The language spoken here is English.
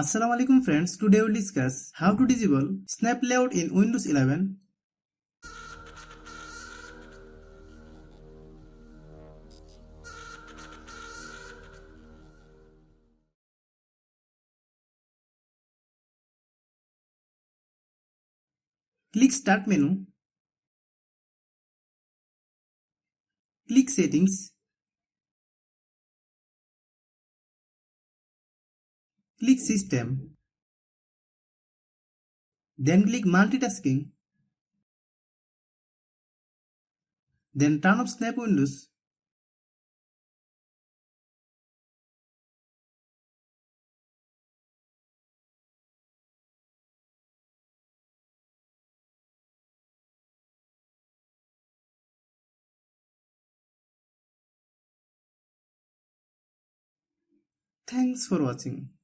Assalamu alaikum friends, today we'll discuss how to disable snap layout in Windows 11. Click Start menu, click Settings, click System, then click Multitasking, then turn off Snap Windows. Thanks for watching.